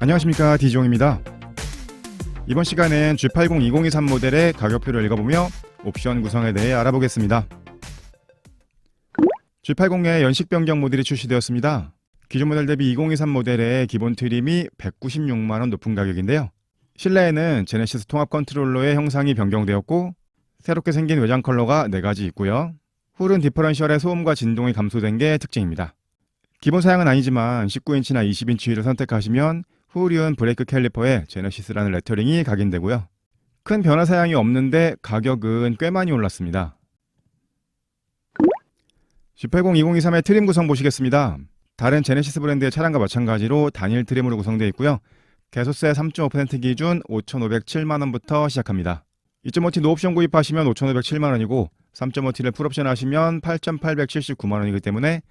안녕하십니까, 디지용입니다. 이번 시간엔 G80 2023 모델의 가격표를 읽어보며 옵션 구성에 대해 알아보겠습니다. G80의 연식 변경 모델이 출시되었습니다. 기존 모델 대비 2023 모델의 기본 트림이 196만원 높은 가격인데요. 실내에는 제네시스 통합 컨트롤러의 형상이 변경되었고 새롭게 생긴 외장 컬러가 4가지 있고요. 훌은 디퍼런셜의 소음과 진동이 감소된 게 특징입니다. 기본 사양은 아니지만 19인치나 20인치 휠을 선택하시면 후륜 브레이크 캘리퍼에 제네시스라는 레터링이 각인되고요. 큰 변화 사양이 없는데 가격은 꽤 많이 올랐습니다. G80 2023의 트림 구성 보시겠습니다. 다른 제네시스 브랜드의 차량과 마찬가지로 단일 트림으로 구성되어 있고요. 개소세 3.5% 기준 5,507만원부터 시작합니다. 2.5T 노옵션 구입하시면 5,507만원이고 3.5T를 풀옵션 하시면 8,879만원이기 때문에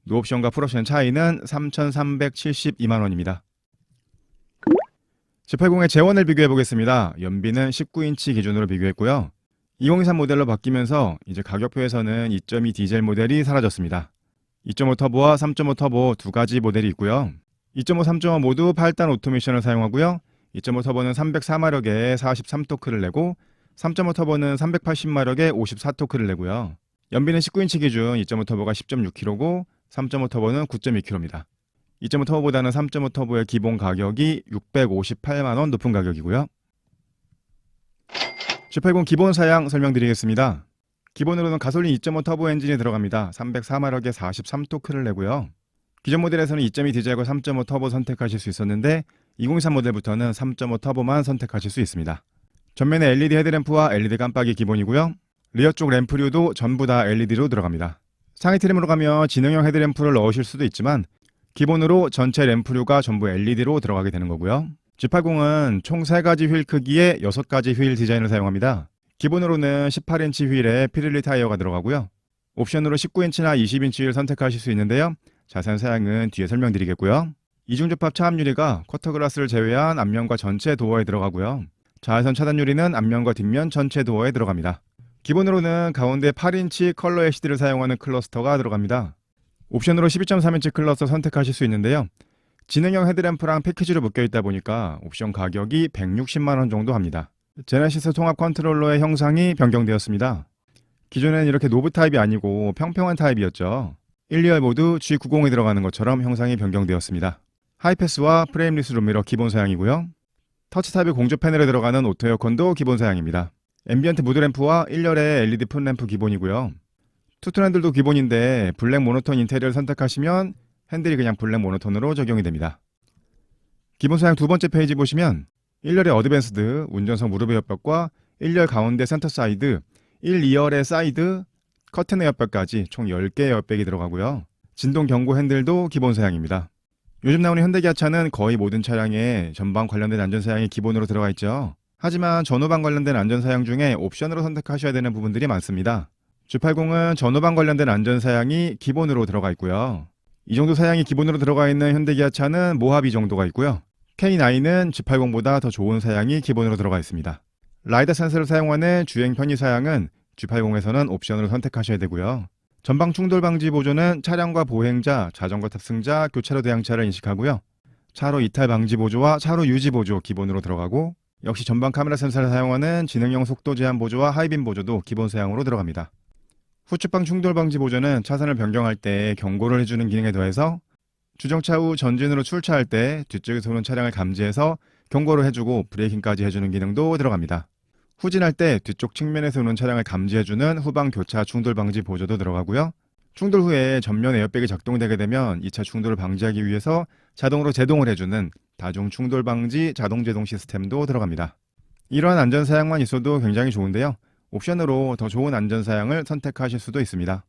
노옵션과 풀옵션 차이는 3,372만원입니다. G80의 재원을 비교해 보겠습니다. 연비는 19인치 기준으로 비교했고요. 2023 모델로 바뀌면서 이제 가격표에서는 2.2 디젤 모델이 사라졌습니다. 2.5 터보와 3.5 터보 두 가지 모델이 있고요. 2.5, 3.5 모두 8단 오토미션을 사용하고요. 2.5 터보는 304마력에 43토크를 내고 3.5 터보는 380마력에 54토크를 내고요. 연비는 19인치 기준 2.5 터보가 10.6km고 3.5 터보는 9.2km입니다. 2.5 터보보다는 3.5 터보의 기본 가격이 658만원 높은 가격이고요. G80 기본 사양 설명드리겠습니다. 기본으로는 가솔린 2.5 터보 엔진이 들어갑니다. 304마력에 43토크를 내고요. 기존 모델에서는 2.2 디젤과 3.5 터보 선택하실 수 있었는데 2023 모델부터는 3.5 터보만 선택하실 수 있습니다. 전면에 LED 헤드램프와 LED 깜빡이 기본이고요. 리어 쪽 램프류도 전부 다 LED로 들어갑니다. 상위 트림으로 가면 지능형 헤드램프를 넣으실 수도 있지만 기본으로 전체 램프류가 전부 LED로 들어가게 되는 거고요. G80은 총 3가지 휠 크기의 6가지 휠 디자인을 사용합니다. 기본으로는 18인치 휠에 피렐리 타이어가 들어가고요. 옵션으로 19인치나 20인치 휠 선택하실 수 있는데요. 자세한 사양은 뒤에 설명드리겠고요. 이중접합 차압 유리가 쿼터 글라스를 제외한 앞면과 전체 도어에 들어가고요. 자외선 차단 유리는 앞면과 뒷면 전체 도어에 들어갑니다. 기본으로는 가운데 8인치 컬러 LCD를 사용하는 클러스터가 들어갑니다. 옵션으로 12.3인치 클러스터 선택하실 수 있는데요. 지능형 헤드램프랑 패키지로 묶여있다 보니까 옵션 가격이 160만원 정도 합니다. 제네시스 통합 컨트롤러의 형상이 변경되었습니다. 기존에는 이렇게 노브 타입이 아니고 평평한 타입이었죠. 1, 2열 모두 G90에 들어가는 것처럼 형상이 변경되었습니다. 하이패스와 프레임리스 룸미러 기본 사양이고요. 터치 타입의 공조 패널에 들어가는 오토 에어컨도 기본 사양입니다. 앰비언트 무드램프와 1열의 LED 풋램프 기본이고요. 투톤 핸들도 기본인데 블랙 모노톤 인테리어를 선택하시면 핸들이 그냥 블랙 모노톤으로 적용이 됩니다. 기본 사양 두 번째 페이지 보시면 1열의 어드밴스드 운전석 무릎 에어백과 1열 가운데 센터 사이드, 1, 2열의 사이드, 커튼 에어백까지 총 10개의 에어백이 들어가고요. 진동 경고 핸들도 기본 사양입니다. 요즘 나오는 현대기아차는 거의 모든 차량에 전방 관련된 안전사양이 기본으로 들어가 있죠. 하지만 전후방 관련된 안전사양 중에 옵션으로 선택하셔야 되는 부분들이 많습니다. G80은 전후방 관련된 안전사양이 기본으로 들어가 있고요. 이 정도 사양이 기본으로 들어가 있는 현대기아차는 모하비 정도가 있고요. K9은 G80보다 더 좋은 사양이 기본으로 들어가 있습니다. 라이더 센서를 사용하는 주행 편의 사양은 G80에서는 옵션으로 선택하셔야 되고요. 전방 충돌 방지 보조는 차량과 보행자, 자전거 탑승자, 교차로 대항차를 인식하고요. 차로 이탈 방지 보조와 차로 유지 보조 기본으로 들어가고 역시 전방 카메라 센서를 사용하는 지능형 속도 제한 보조와 하이빔 보조도 기본 사양으로 들어갑니다. 후측방 충돌 방지 보조는 차선을 변경할 때 경고를 해주는 기능에 더해서 주정차 후 전진으로 출차할 때 뒤쪽에서 오는 차량을 감지해서 경고를 해주고 브레이킹까지 해주는 기능도 들어갑니다. 후진할 때 뒤쪽 측면에서 오는 차량을 감지해주는 후방 교차 충돌 방지 보조도 들어가고요. 충돌 후에 전면 에어백이 작동되게 되면 2차 충돌을 방지하기 위해서 자동으로 제동을 해주는 다중 충돌 방지 자동 제동 시스템도 들어갑니다. 이러한 안전사양만 있어도 굉장히 좋은데요. 옵션으로 더 좋은 안전사양을 선택하실 수도 있습니다.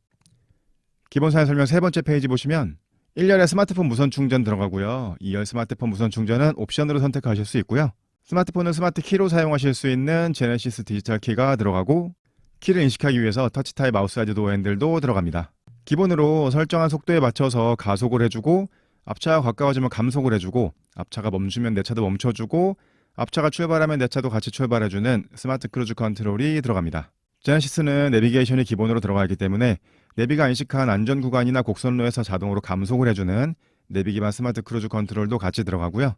기본 사양 설명 세 번째 페이지 보시면 1열에 스마트폰 무선 충전 들어가고요. 2열 스마트폰 무선 충전은 옵션으로 선택하실 수 있고요. 스마트폰은 스마트 키로 사용하실 수 있는 제네시스 디지털 키가 들어가고 키를 인식하기 위해서 터치 타입 마우스 가이드 도어 핸들도 들어갑니다. 기본으로 설정한 속도에 맞춰서 가속을 해주고 앞차가 가까워지면 감속을 해주고 앞차가 멈추면 내 차도 멈춰주고 앞차가 출발하면 내 차도 같이 출발해주는 스마트 크루즈 컨트롤이 들어갑니다. 제네시스는 내비게이션이 기본으로 들어가 있기 때문에 내비가 인식한 안전 구간이나 곡선로에서 자동으로 감속을 해주는 내비 기반 스마트 크루즈 컨트롤도 같이 들어가고요.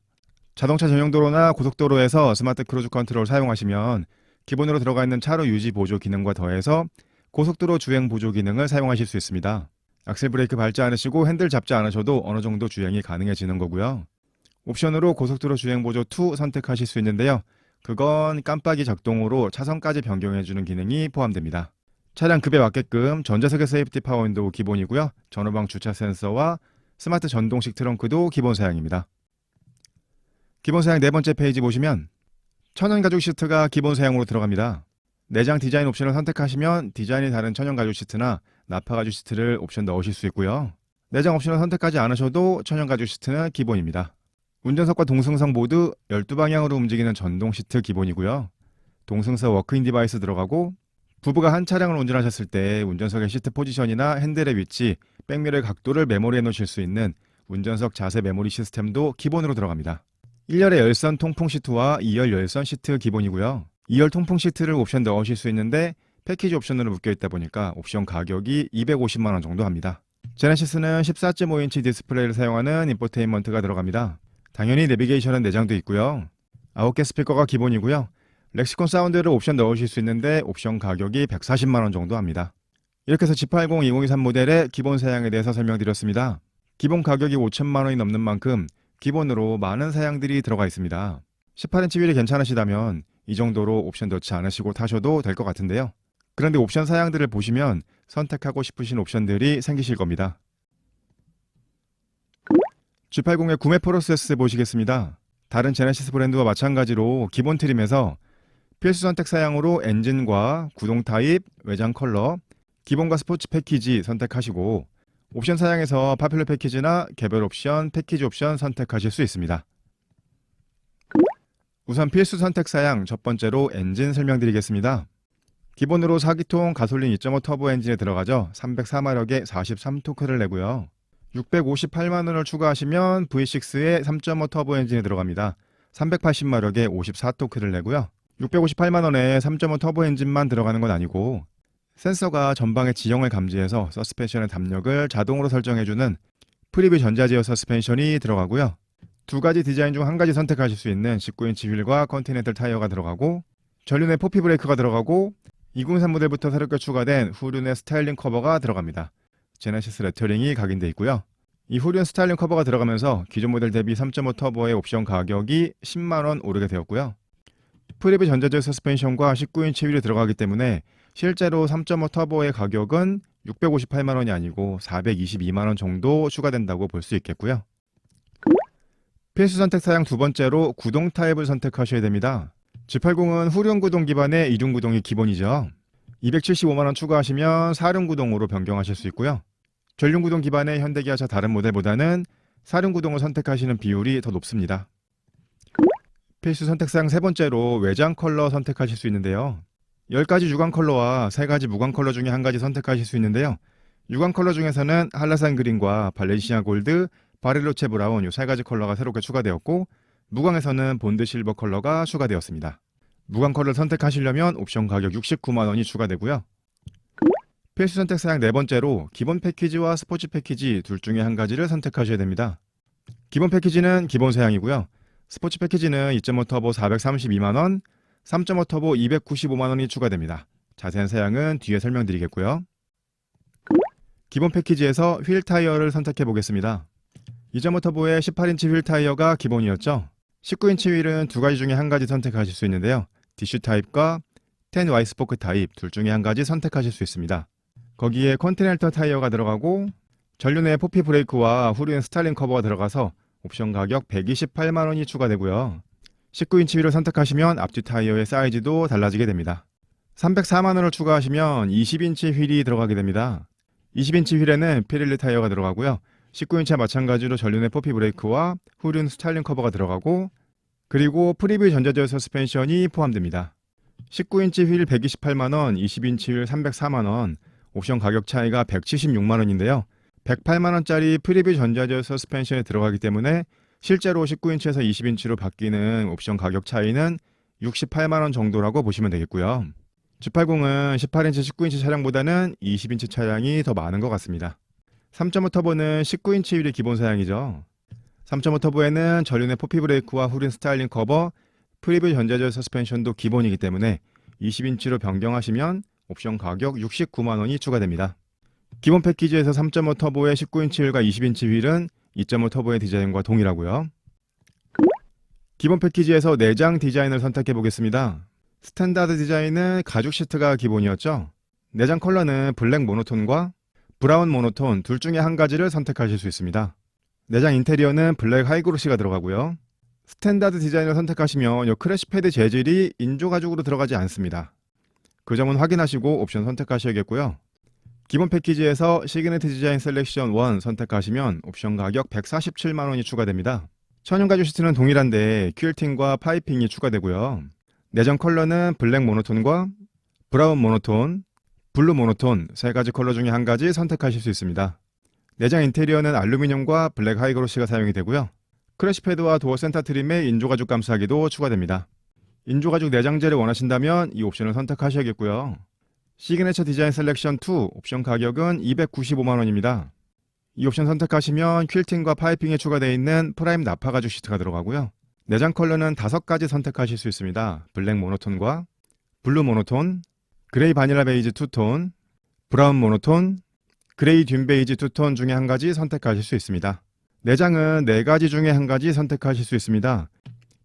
자동차 전용 도로나 고속도로에서 스마트 크루즈 컨트롤 사용하시면 기본으로 들어가 있는 차로 유지 보조 기능과 더해서 고속도로 주행 보조 기능을 사용하실 수 있습니다. 악셀 브레이크 밟지 않으시고 핸들 잡지 않으셔도 어느 정도 주행이 가능해지는 거고요. 옵션으로 고속도로 주행 보조 2 선택하실 수 있는데요. 그건 깜빡이 작동으로 차선까지 변경해주는 기능이 포함됩니다. 차량 급에 맞게끔 전자석의 세이프티 파워 윈도우 기본이고요. 전후방 주차 센서와 스마트 전동식 트렁크도 기본 사양입니다. 기본 사양 네 번째 페이지 보시면 천연 가죽 시트가 기본 사양으로 들어갑니다. 내장 디자인 옵션을 선택하시면 디자인이 다른 천연 가죽 시트나 나파 가죽 시트를 옵션 넣으실 수 있고요. 내장 옵션을 선택하지 않으셔도 천연 가죽 시트는 기본입니다. 운전석과 동승석 모두 12방향으로 움직이는 전동 시트 기본이고요. 동승석 워크인 디바이스 들어가고 부부가 한 차량을 운전하셨을 때 운전석의 시트 포지션이나 핸들의 위치, 백미러의 각도를 메모리해 놓으실 수 있는 운전석 자세 메모리 시스템도 기본으로 들어갑니다. 1열의 열선 통풍 시트와 2열 열선 시트 기본이고요. 2열 통풍 시트를 옵션 넣으실 수 있는데 패키지 옵션으로 묶여있다 보니까 옵션 가격이 250만원 정도 합니다. 제네시스는 14.5인치 디스플레이를 사용하는 인포테인먼트가 들어갑니다. 당연히 내비게이션은 내장도 있고요. 9개 스피커가 기본이고요. 렉시콘 사운드를 옵션 넣으실 수 있는데 옵션 가격이 140만원 정도 합니다. 이렇게 해서 G80 2023 모델의 기본 사양에 대해서 설명드렸습니다. 기본 가격이 5천만원이 넘는 만큼 기본으로 많은 사양들이 들어가 있습니다. 18인치 휠이 괜찮으시다면 이 정도로 옵션 넣지 않으시고 타셔도 될 것 같은데요. 그런데 옵션 사양들을 보시면 선택하고 싶으신 옵션들이 생기실 겁니다. G80의 구매 프로세스 보시겠습니다. 다른 제네시스 브랜드와 마찬가지로 기본 트림에서 필수 선택 사양으로 엔진과 구동 타입, 외장 컬러, 기본과 스포츠 패키지 선택하시고 옵션 사양에서 파퓰러 패키지나 개별 옵션, 패키지 옵션 선택하실 수 있습니다. 우선 필수 선택 사양 첫 번째로 엔진 설명드리겠습니다. 기본으로 4기통 가솔린 2.5 터보 엔진에 들어가죠. 304마력에 43토크를 내고요. 658만원을 추가하시면 V6의 3.5 터보 엔진에 들어갑니다. 380마력에 54토크를 내고요. 658만원에 3.5 터보 엔진만 들어가는 건 아니고 센서가 전방의 지형을 감지해서 서스펜션의 담력을 자동으로 설정해주는 프리뷰 전자제어 서스펜션이 들어가고요. 두 가지 디자인 중 한 가지 선택하실 수 있는 19인치 휠과 컨티넨탈 타이어가 들어가고 전륜의 포피 브레이크가 들어가고 2023 모델부터 새롭게 추가된 후륜의 스타일링 커버가 들어갑니다. 제네시스 레터링이 각인되어 있고요. 이 후륜 스타일링 커버가 들어가면서 기존 모델 대비 3.5 터보의 옵션 가격이 10만원 오르게 되었고요. 프리뷰 전자제어 서스펜션과 19인치 휠이 들어가기 때문에 실제로 3.5 터보의 가격은 658만원이 아니고 422만원 정도 추가된다고 볼 수 있겠고요. 필수 선택 사양 두 번째로 구동 타입을 선택하셔야 됩니다. G80은 후륜 구동 기반의 이륜 구동이 기본이죠. 275만원 추가하시면 사륜 구동으로 변경하실 수 있고요. 전륜 구동 기반의 현대기아차 다른 모델보다는 사륜 구동을 선택하시는 비율이 더 높습니다. 필수 선택 사양 세 번째로 외장 컬러 선택하실 수 있는데요. 10가지 유광 컬러와 3가지 무광 컬러 중에 한 가지 선택하실 수 있는데요. 유광 컬러 중에서는 한라산 그린과 발렌시아 골드, 바릴로체 브라운 이 3가지 컬러가 새롭게 추가되었고 무광에서는 본드 실버 컬러가 추가되었습니다. 무광 컬러를 선택하시려면 옵션 가격 69만원이 추가되고요. 필수 선택 사양 네 번째로 기본 패키지와 스포츠 패키지 둘 중에 한 가지를 선택하셔야 됩니다. 기본 패키지는 기본 사양이고요. 스포츠 패키지는 2.5 터보 432만원, 3.5 터보 295만원이 추가됩니다. 자세한 사양은 뒤에 설명드리겠고요. 기본 패키지에서 휠 타이어를 선택해 보겠습니다. 2.5 터보의 18인치 휠 타이어가 기본이었죠. 19인치 휠은 두 가지 중에 한 가지 선택하실 수 있는데요. 디슈 타입과 10Y 스포크 타입 둘 중에 한 가지 선택하실 수 있습니다. 거기에 컨티넨탈 타이어가 들어가고 전륜의 포피 브레이크와 후륜 스타일링 커버가 들어가서 옵션 가격 128만원이 추가되고요. 19인치 휠을 선택하시면 앞뒤 타이어의 사이즈도 달라지게 됩니다. 304만원을 추가하시면 20인치 휠이 들어가게 됩니다. 20인치 휠에는 피렐리 타이어가 들어가고요. 19인치와 마찬가지로 전륜의 포피 브레이크와 후륜 스타일링 커버가 들어가고 그리고 프리뷰 전자제어 서스펜션이 포함됩니다. 19인치 휠 128만원, 20인치 휠 304만원, 옵션 가격 차이가 176만원인데요. 108만원짜리 프리뷰 전자제어 서스펜션에 들어가기 때문에 실제로 19인치에서 20인치로 바뀌는 옵션 가격 차이는 68만원 정도라고 보시면 되겠고요. G80은 18인치, 19인치 차량보다는 20인치 차량이 더 많은 것 같습니다. 3.5 터보는 19인치 휠이 기본 사양이죠. 3.5 터보에는 전륜의 포피 브레이크와 후륜 스타일링 커버, 프리뷰 전자제어 서스펜션도 기본이기 때문에 20인치로 변경하시면 옵션 가격 69만 원이 추가됩니다. 기본 패키지에서 3.5 터보의 19인치 휠과 20인치 휠은 2.5 터보의 디자인과 동일하고요. 기본 패키지에서 내장 디자인을 선택해 보겠습니다. 스탠다드 디자인은 가죽 시트가 기본이었죠. 내장 컬러는 블랙 모노톤과 브라운 모노톤 둘 중에 한 가지를 선택하실 수 있습니다. 내장 인테리어는 블랙 하이그로시가 들어가고요. 스탠다드 디자인을 선택하시면 이 크래시 패드 재질이 인조 가죽으로 들어가지 않습니다. 그 점은 확인하시고 옵션 선택하셔야겠고요. 기본 패키지에서 시그니처 디자인 셀렉션 1 선택하시면 옵션 가격 147만 원이 추가됩니다. 천연 가죽 시트는 동일한데 퀼팅과 파이핑이 추가되고요. 내장 컬러는 블랙 모노톤과 브라운 모노톤, 블루 모노톤 세 가지 컬러 중에 한 가지 선택하실 수 있습니다. 내장 인테리어는 알루미늄과 블랙 하이그로시가 사용이 되고요. 크래시 패드와 도어 센터 트림에 인조 가죽 감싸기도 추가됩니다. 인조 가죽 내장재를 원하신다면 이 옵션을 선택하셔야겠고요. 시그니처 디자인 셀렉션 2 옵션 가격은 295만 원입니다. 이 옵션 선택하시면 퀼팅과 파이핑에 추가되어 있는 프라임 나파 가죽 시트가 들어가고요. 내장 컬러는 5가지 선택하실 수 있습니다. 블랙 모노톤과 블루 모노톤, 그레이 바닐라 베이지 투톤, 브라운 모노톤, 그레이 듄 베이지 투톤 중에 한 가지 선택하실 수 있습니다. 내장은 4가지 중에 한 가지 선택하실 수 있습니다.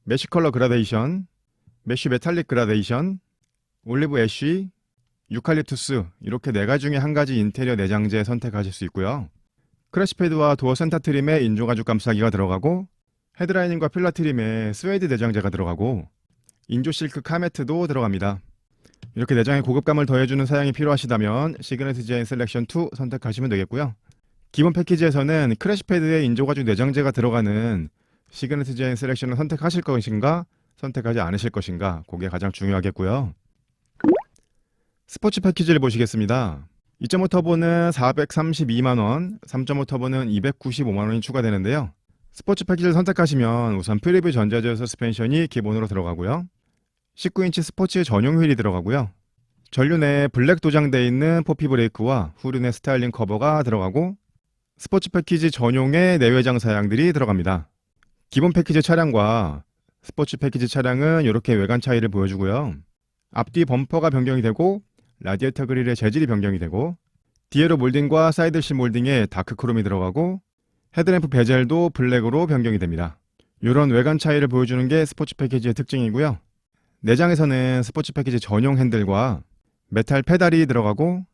메쉬 컬러 그라데이션, 메쉬 메탈릭 그라데이션, 올리브 애쉬, 유칼립투스 이렇게 4가지 중에 한 가지 인테리어 내장재 선택하실 수 있고요. 크래시 패드와 도어 센터 트림에 인조 가죽 감싸기가 들어가고 헤드라이닝과 필러 트림에 스웨이드 내장재가 들어가고 인조 실크 카메트도 들어갑니다. 이렇게 내장에 고급감을 더해주는 사양이 필요하시다면 시그니처 디자인 셀렉션 2 선택하시면 되겠고요. 기본 패키지에서는 크래시 패드에 인조 가죽 내장재가 들어가는 시그니처 디자인 셀렉션을 선택하실 것인가 선택하지 않으실 것인가 그게 가장 중요하겠고요. 스포츠 패키지를 보시겠습니다. 2.5 터보는 432만원, 3.5 터보는 295만원이 추가되는데요. 스포츠 패키지를 선택하시면 우선 프리뷰 전자제어 서스펜션이 기본으로 들어가고요. 19인치 스포츠 전용 휠이 들어가고요. 전륜에 블랙 도장되어 있는 포피 브레이크와 후륜의 스타일링 커버가 들어가고 스포츠 패키지 전용의 내외장 사양들이 들어갑니다. 기본 패키지 차량과 스포츠 패키지 차량은 이렇게 외관 차이를 보여주고요. 앞뒤 범퍼가 변경이 되고 라디에이터 그릴의 재질이 변경이 되고 디에로 몰딩과 사이드실 몰딩에 다크 크롬이 들어가고 헤드램프 베젤도 블랙으로 변경이 됩니다. 이런 외관 차이를 보여주는 게 스포츠 패키지의 특징이고요. 내장에서는 스포츠 패키지 전용 핸들과 메탈 페달이 들어가고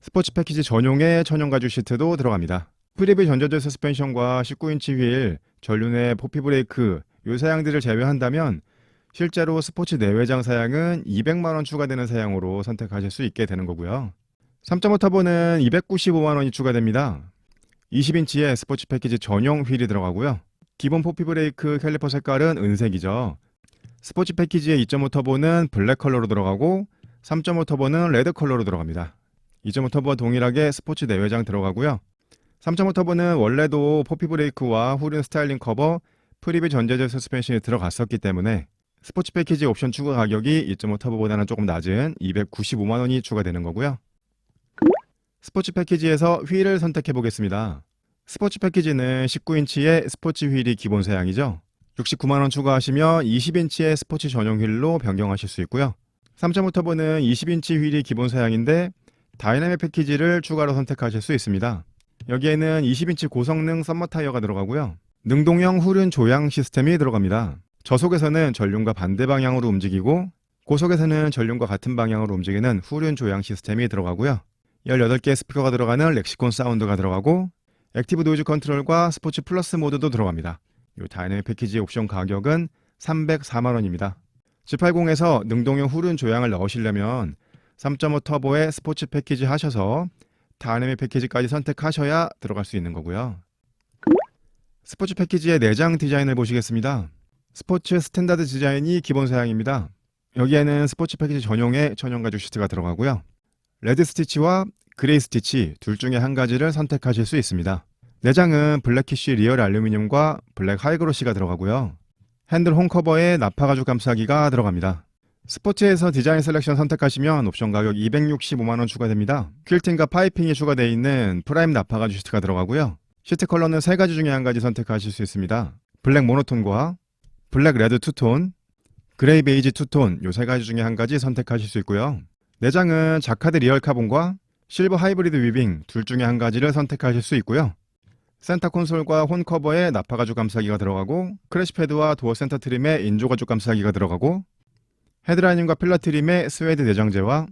스포츠 패키지 전용의 천연 가죽 시트도 들어갑니다. 프리뷰 전자제어 서스펜션과 19인치 휠, 전륜의 포피 브레이크 이 사양들을 제외한다면 실제로 스포츠 내외장 사양은 200만원 추가되는 사양으로 선택하실 수 있게 되는 거고요. 3.5 터보는 295만원이 추가됩니다. 20인치의 스포츠 패키지 전용 휠이 들어가고요. 기본 포피 브레이크 캘리퍼 색깔은 은색이죠. 스포츠 패키지의 2.5 터보는 블랙 컬러로 들어가고 3.5 터보는 레드 컬러로 들어갑니다. 2.5 터보와 동일하게 스포츠 내외장 들어가고요. 3.5 터보는 원래도 포피 브레이크와 후륜 스타일링 커버, 프리뷰 전자제어 서스펜션이 들어갔었기 때문에 스포츠 패키지 옵션 추가 가격이 2.5 터보보다는 조금 낮은 295만원이 추가되는 거고요. 스포츠 패키지에서 휠을 선택해 보겠습니다. 스포츠 패키지는 19인치의 스포츠 휠이 기본 사양이죠. 69만원 추가하시면 20인치의 스포츠 전용 휠로 변경하실 수 있고요. 3.5 터보는 20인치 휠이 기본 사양인데 다이나믹 패키지를 추가로 선택하실 수 있습니다. 여기에는 20인치 고성능 썸머 타이어가 들어가고요. 능동형 후륜 조향 시스템이 들어갑니다. 저속에서는 전륜과 반대 방향으로 움직이고 고속에서는 전륜과 같은 방향으로 움직이는 후륜 조향 시스템이 들어가고요. 18개의 스피커가 들어가는 렉시콘 사운드가 들어가고 액티브 노이즈 컨트롤과 스포츠 플러스 모드도 들어갑니다. 이 다이내믹 패키지 옵션 가격은 304만원입니다. G80에서 능동형 후륜 조향을 넣으시려면 3.5 터보의 스포츠 패키지 하셔서 다이내믹 패키지까지 선택하셔야 들어갈 수 있는 거고요. 스포츠 패키지의 내장 디자인을 보시겠습니다. 스포츠 스탠다드 디자인이 기본 사양입니다. 여기에는 스포츠 패키지 전용의 천연 가죽 시트가 들어가고요. 레드 스티치와 그레이 스티치 둘 중에 한 가지를 선택하실 수 있습니다. 내장은 블랙키쉬 리얼 알루미늄과 블랙 하이그로시가 들어가고요. 핸들 홈 커버에 나파 가죽 감싸기가 들어갑니다. 스포츠에서 디자인 셀렉션 선택하시면 옵션 가격 265만원 추가됩니다. 퀼팅과 파이핑이 추가되어 있는 프라임 나파 가죽 시트가 들어가고요. 시트 컬러는 세 가지 중에 한 가지 선택하실 수 있습니다. 블랙 모노톤과 블랙 레드 투톤, 그레이 베이지 투톤 요 세 가지 중에 한 가지 선택하실 수 있고요. 내장은 자카드 리얼 카본과 실버 하이브리드 위빙 둘 중에 한 가지를 선택하실 수 있고요. 센터 콘솔과 혼 커버에 나파 가죽 감싸기가 들어가고 크래시 패드와 도어 센터 트림에 인조 가죽 감싸기가 들어가고 헤드라이닝과 필러 트림에 스웨이드 내장재와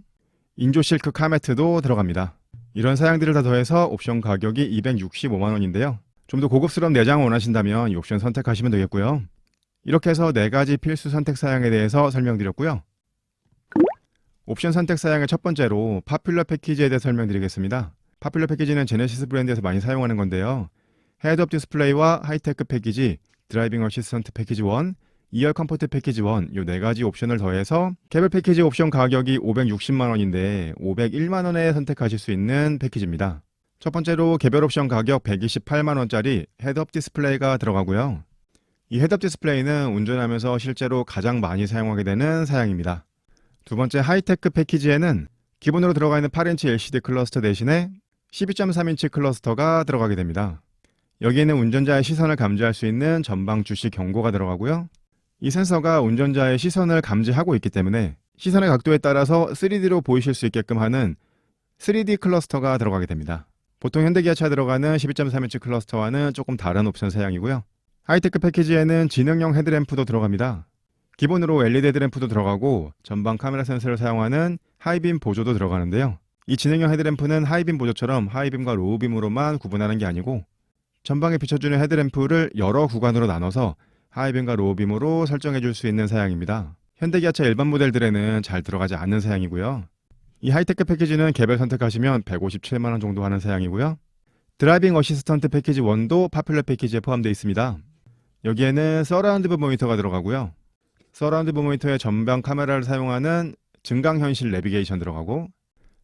인조 실크 카메트도 들어갑니다. 이런 사양들을 다 더해서 옵션 가격이 265만원인데요. 좀 더 고급스러운 내장을 원하신다면 이 옵션 선택하시면 되겠고요. 이렇게 해서 4가지 필수 선택 사양에 대해서 설명드렸고요. 옵션 선택 사양의 첫 번째로 파퓰러 패키지에 대해 설명드리겠습니다. 파퓰러 패키지는 제네시스 브랜드에서 많이 사용하는 건데요. 헤드업 디스플레이와 하이테크 패키지, 드라이빙 어시스턴트 패키지 1, 2열 컴포트 패키지 1, 이 4가지 옵션을 더해서 개별 패키지 옵션 가격이 560만원인데 501만원에 선택하실 수 있는 패키지입니다. 첫 번째로 개별 옵션 가격 128만원짜리 헤드업 디스플레이가 들어가고요. 이 헤드업 디스플레이는 운전하면서 실제로 가장 많이 사용하게 되는 사양입니다. 두 번째 하이테크 패키지에는 기본으로 들어가 있는 8인치 LCD 클러스터 대신에 12.3인치 클러스터가 들어가게 됩니다. 여기에는 운전자의 시선을 감지할 수 있는 전방 주시 경고가 들어가고요. 이 센서가 운전자의 시선을 감지하고 있기 때문에 시선의 각도에 따라서 3D로 보이실 수 있게끔 하는 3D 클러스터가 들어가게 됩니다. 보통 현대기아차에 들어가는 12.3인치 클러스터와는 조금 다른 옵션 사양이고요. 하이테크 패키지에는 지능형 헤드램프도 들어갑니다. 기본으로 LED 헤드램프도 들어가고 전방 카메라 센서를 사용하는 하이빔 보조도 들어가는데요. 이 지능형 헤드램프는 하이빔 보조처럼 하이빔과 로우빔으로만 구분하는 게 아니고 전방에 비춰주는 헤드램프를 여러 구간으로 나눠서 하이빔과 로우빔으로 설정해 줄 수 있는 사양입니다. 현대기아차 일반 모델들에는 잘 들어가지 않는 사양이고요. 이 하이테크 패키지는 개별 선택하시면 157만원 정도 하는 사양이고요. 드라이빙 어시스턴트 패키지 1도 파퓰러 패키지에 포함되어 있습니다. 여기에는 서라운드 뷰 모니터가 들어가고요. 서라운드 뷰 모니터의 전방 카메라를 사용하는 증강현실 내비게이션 들어가고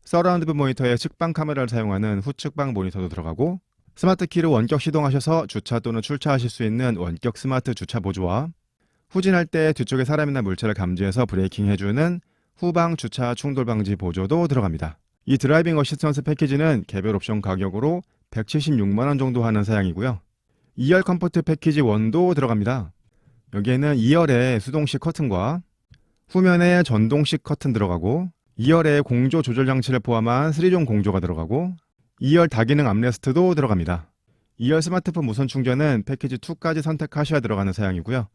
서라운드 뷰 모니터의 측방 카메라를 사용하는 후측방 모니터도 들어가고 스마트 키로 원격 시동하셔서 주차 또는 출차하실 수 있는 원격 스마트 주차 보조와 후진할 때 뒤쪽에 사람이나 물체를 감지해서 브레이킹 해주는 후방 주차 충돌 방지 보조도 들어갑니다. 이 드라이빙 어시스턴스 패키지는 개별 옵션 가격으로 176만원 정도 하는 사양이고요. 2열 컴포트 패키지 1도 들어갑니다. 여기에는 2열에 수동식 커튼과 후면에 전동식 커튼 들어가고 2열에 공조 조절 장치를 포함한 3존 공조가 들어가고 2열 다기능 암레스트도 들어갑니다. 2열 스마트폰 무선 충전은 패키지 2까지 선택하셔야 들어가는 사양이고요.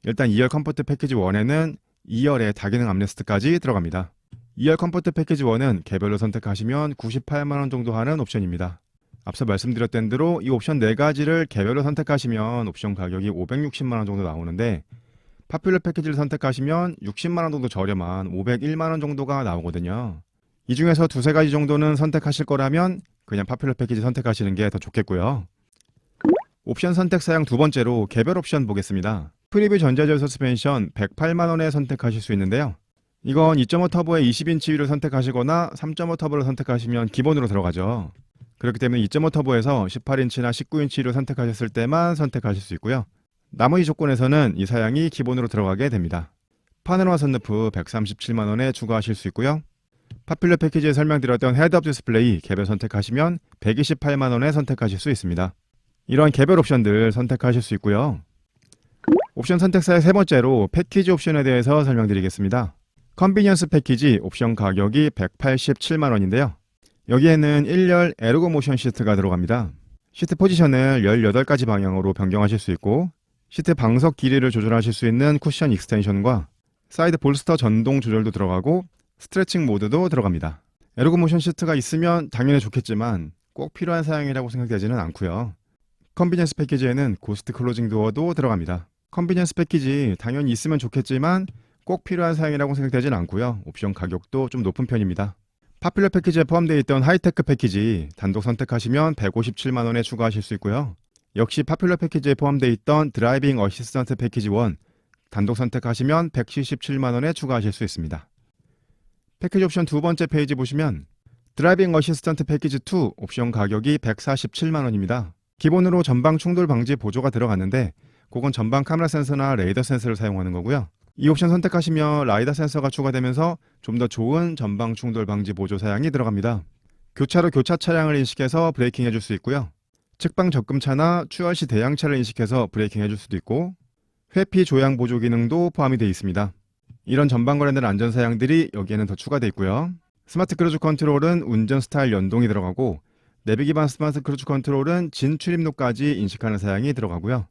일단 2열 컴포트 패키지 1에는 2열에 다기능 암레스트까지 들어갑니다. 2열 컴포트 패키지 1은 개별로 선택하시면 98만원 정도 하는 옵션입니다. 앞서 말씀드렸던 대로 이 옵션 4가지를 개별로 선택하시면 옵션 가격이 560만원 정도 나오는데 파퓰러 패키지를 선택하시면 60만원 정도 저렴한 501만원 정도가 나오거든요. 이 중에서 두세 가지 정도는 선택하실 거라면 그냥 파퓰러 패키지 선택하시는 게 더 좋겠고요. 옵션 선택 사양 두 번째로 개별 옵션 보겠습니다. 프리뷰 전자제어 서스펜션 108만원에 선택하실 수 있는데요. 이건 2.5 터보의 20인치 휠을 선택하시거나 3.5 터보를 선택하시면 기본으로 들어가죠. 그렇기 때문에 2.5 터보에서 18인치나 19인치 휠을 선택하셨을 때만 선택하실 수 있고요. 나머지 조건에서는 이 사양이 기본으로 들어가게 됩니다. 파노라마 선루프 137만원에 추가하실 수 있고요. 파퓰러 패키지에 설명드렸던 헤드업 디스플레이 개별 선택하시면 128만원에 선택하실 수 있습니다. 이런 개별 옵션들 선택하실 수 있고요. 옵션 선택사의 세 번째로 패키지 옵션에 대해서 설명드리겠습니다. 컨비니언스 패키지 옵션 가격이 187만원인데요. 여기에는 1열 에르고 모션 시트가 들어갑니다. 시트 포지션을 18가지 방향으로 변경하실 수 있고 시트 방석 길이를 조절하실 수 있는 쿠션 익스텐션과 사이드 볼스터 전동 조절도 들어가고 스트레칭 모드도 들어갑니다. 에르고 모션 시트가 있으면 당연히 좋겠지만 꼭 필요한 사양이라고 생각되지는 않고요. 컨비니언스 패키지에는 고스트 클로징 도어도 들어갑니다. 컨비니언스 패키지 당연히 있으면 좋겠지만 꼭 필요한 사양이라고 생각되지는 않고요. 옵션 가격도 좀 높은 편입니다. 파퓰러 패키지에 포함되어 있던 하이테크 패키지 단독 선택하시면 157만원에 추가하실 수 있고요. 역시 파퓰러 패키지에 포함되어 있던 드라이빙 어시스턴트 패키지 1 단독 선택하시면 177만원에 추가하실 수 있습니다. 패키지 옵션 두 번째 페이지 보시면 드라이빙 어시스턴트 패키지 2 옵션 가격이 147만원입니다. 기본으로 전방 충돌 방지 보조가 들어갔는데 그건 전방 카메라 센서나 레이더 센서를 사용하는 거고요. 이 옵션 선택하시면 라이다 센서가 추가되면서 좀 더 좋은 전방 충돌 방지 보조 사양이 들어갑니다. 교차로 교차 차량을 인식해서 브레이킹 해줄 수 있고요. 측방 접금차나 추월 시 대양차를 인식해서 브레이킹 해줄 수도 있고 회피 조향 보조 기능도 포함이 되어 있습니다. 이런 전방 관련된 안전 사양들이 여기에는 더 추가되어 있고요. 스마트 크루즈 컨트롤은 운전 스타일 연동이 들어가고 내비 기반 스마트 크루즈 컨트롤은 진 출입로까지 인식하는 사양이 들어가고요.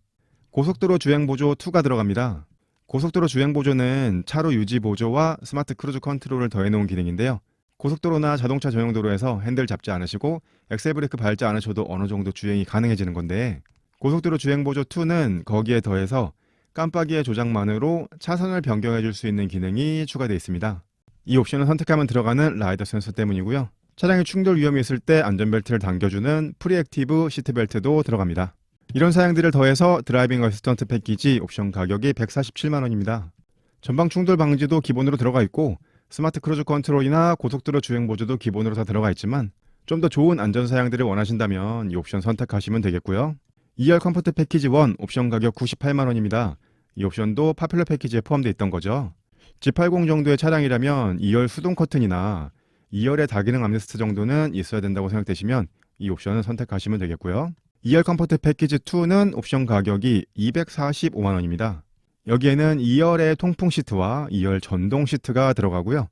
고속도로 주행 보조 2가 들어갑니다. 고속도로 주행 보조는 차로 유지 보조와 스마트 크루즈 컨트롤을 더해놓은 기능인데요. 고속도로나 자동차 전용 도로에서 핸들 잡지 않으시고 엑셀 브레이크 밟지 않으셔도 어느 정도 주행이 가능해지는 건데, 고속도로 주행 보조 2는 거기에 더해서 깜빡이의 조작만으로 차선을 변경해 줄 수 있는 기능이 추가되어 있습니다. 이 옵션을 선택하면 들어가는 라이더 센서 때문이고요. 차량의 충돌 위험이 있을 때 안전벨트를 당겨주는 프리액티브 시트벨트도 들어갑니다. 이런 사양들을 더해서 드라이빙 어시스턴트 패키지 옵션 가격이 147만원입니다. 전방 충돌 방지도 기본으로 들어가 있고 스마트 크루즈 컨트롤이나 고속도로 주행 보조도 기본으로 다 들어가 있지만 좀 더 좋은 안전 사양들을 원하신다면 이 옵션 선택하시면 되겠고요. 2열 컴포트 패키지 1 옵션 가격 98만원입니다. 이 옵션도 파퓰러 패키지에 포함되어 있던 거죠. G80 정도의 차량이라면 2열 수동 커튼이나 2열의 다기능 암레스트 정도는 있어야 된다고 생각되시면 이 옵션을 선택하시면 되겠고요. 2열 컴포트 패키지 2는 옵션 가격이 245만원입니다. 여기에는 2열의 통풍 시트와 2열 전동 시트가 들어가고요.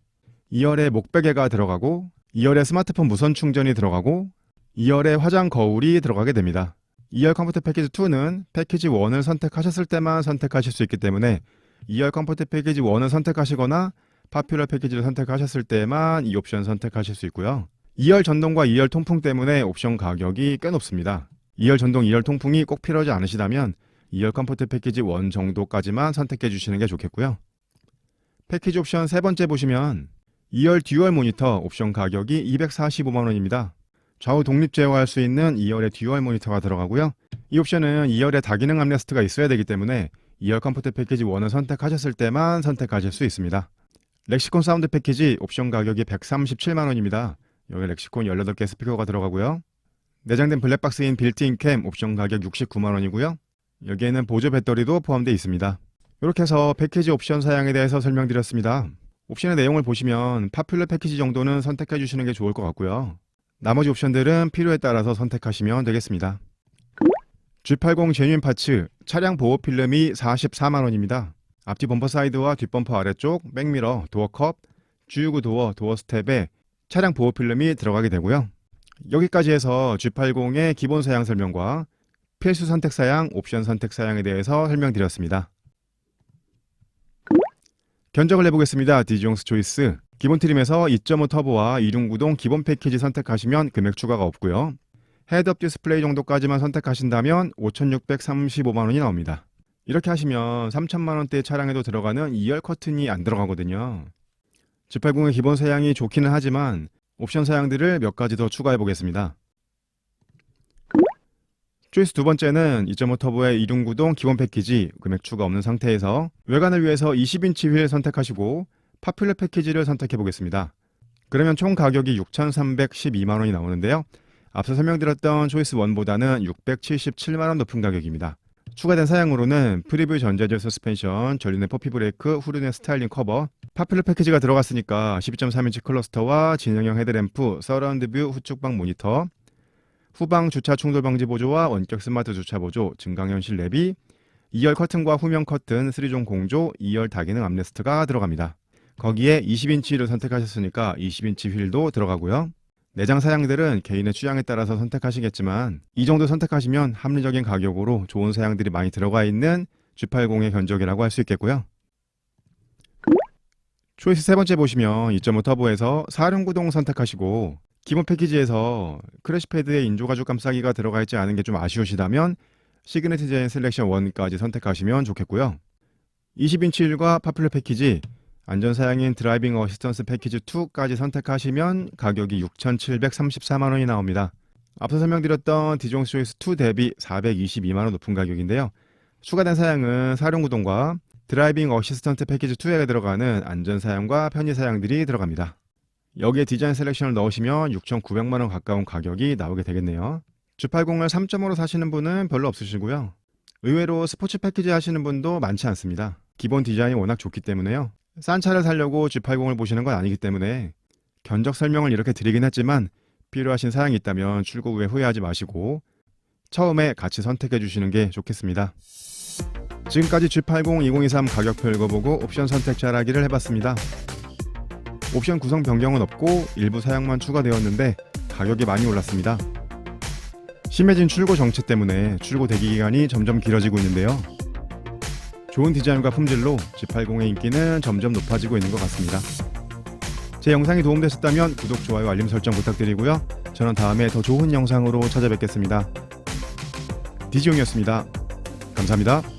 2열의 목베개가 들어가고 2열의 스마트폰 무선 충전이 들어가고 2열의 화장 거울이 들어가게 됩니다. 2열 컴포트 패키지 2는 패키지 1을 선택하셨을 때만 선택하실 수 있기 때문에 2열 컴포트 패키지 1을 선택하시거나 파퓰러 패키지를 선택하셨을 때만 이 옵션 선택하실 수 있고요. 2열 전동과 2열 통풍 때문에 옵션 가격이 꽤 높습니다. 2열 전동, 2열 통풍이 꼭 필요하지 않으시다면 2열 컴포트 패키지 1 정도까지만 선택해 주시는 게 좋겠고요. 패키지 옵션 세 번째 보시면 2열 듀얼 모니터 옵션 가격이 245만원입니다. 좌우 독립 제어할 수 있는 2열의 듀얼 모니터가 들어가고요. 이 옵션은 2열의 다기능 암레스트가 있어야 되기 때문에 2열 컴포트 패키지 1을 선택하셨을 때만 선택하실 수 있습니다. 렉시콘 사운드 패키지 옵션 가격이 137만원입니다. 여기 렉시콘 18개 스피커가 들어가고요. 내장된 블랙박스인 빌트인 캠 옵션 가격 69만원이고요. 여기에는 보조 배터리도 포함되어 있습니다. 이렇게 해서 패키지 옵션 사양에 대해서 설명드렸습니다. 옵션의 내용을 보시면 파퓰러 패키지 정도는 선택해 주시는 게 좋을 것 같고요. 나머지 옵션들은 필요에 따라서 선택하시면 되겠습니다. G80 제뉴인 파츠 차량 보호 필름이 44만원입니다. 앞뒤 범퍼 사이드와 뒷범퍼 아래쪽, 백미러, 도어컵, 주유구 도어, 도어 스텝에 차량 보호 필름이 들어가게 되고요. 여기까지 해서 G80의 기본 사양 설명과 필수 선택 사양, 옵션 선택 사양에 대해서 설명드렸습니다. 견적을 해보겠습니다. 디지용스 초이스 기본 트림에서 2.5 터보와 2륜구동 기본 패키지 선택하시면 금액 추가가 없고요. 헤드업 디스플레이 정도까지만 선택하신다면 5,635만원이 나옵니다. 이렇게 하시면 3천만원대 차량에도 들어가는 2열 커튼이 안 들어가거든요. G80의 기본 사양이 좋기는 하지만 옵션 사양들을 몇 가지 더 추가해 보겠습니다. 초이스 두 번째는 2.5 터보의 2륜구동 기본 패키지 금액 추가 없는 상태에서 외관을 위해서 20인치 휠 선택하시고 파퓰러 패키지를 선택해 보겠습니다. 그러면 총 가격이 6,312만원이 나오는데요. 앞서 설명드렸던 초이스 1보다는 677만원 높은 가격입니다. 추가된 사양으로는 프리뷰 전자제어 서스펜션, 전륜의 포피 브레이크, 후륜의 스타일링 커버, 파퓰러 패키지가 들어갔으니까 12.3인치 클러스터와 진영형 헤드램프, 서라운드 뷰 후측방 모니터, 후방 주차 충돌 방지 보조와 원격 스마트 주차 보조, 증강현실 내비, 2열 커튼과 후면 커튼, 3종 공조, 2열 다기능 암레스트가 들어갑니다. 거기에 20인치를 선택하셨으니까 20인치 휠도 들어가고요. 내장 사양들은 개인의 취향에 따라서 선택하시겠지만 이 정도 선택하시면 합리적인 가격으로 좋은 사양들이 많이 들어가 있는 G80의 견적이라고 할 수 있겠고요. 초이스 세 번째 보시면 2.5 터보에서 4륜구동 선택하시고 기본 패키지에서 크래시 패드에 인조가죽 감싸기가 들어가 있지 않은 게 좀 아쉬우시다면 시그니처 디자인 셀렉션 1까지 선택하시면 좋겠고요. 20인치 휠과 파퓰러 패키지, 안전사양인 드라이빙 어시스턴스 패키지 2까지 선택하시면 가격이 6,734만원이 나옵니다. 앞서 설명드렸던 디지용스 초이스 2 대비 422만원 높은 가격인데요. 추가된 사양은 4륜구동과 드라이빙 어시스턴트 패키지 2에 들어가는 안전사양과 편의사양들이 들어갑니다. 여기에 디자인 셀렉션을 넣으시면 6,900만원 가까운 가격이 나오게 되겠네요. G80을 3.5로 사시는 분은 별로 없으시고요. 의외로 스포츠 패키지 하시는 분도 많지 않습니다. 기본 디자인이 워낙 좋기 때문에요. 싼 차를 사려고 G80을 보시는 건 아니기 때문에 견적 설명을 이렇게 드리긴 했지만 필요하신 사양이 있다면 출고 후에 후회하지 마시고 처음에 같이 선택해 주시는 게 좋겠습니다. 지금까지 G80 2023 가격표 읽어보고 옵션 선택 잘하기를 해봤습니다. 옵션 구성 변경은 없고 일부 사양만 추가되었는데 가격이 많이 올랐습니다. 심해진 출고 정체 때문에 출고 대기 기간이 점점 길어지고 있는데요. 좋은 디자인과 품질로 G80의 인기는 점점 높아지고 있는 것 같습니다. 제 영상이 도움되셨다면 구독, 좋아요, 알림 설정 부탁드리고요. 저는 다음에 더 좋은 영상으로 찾아뵙겠습니다. 디지용이었습니다. 감사합니다.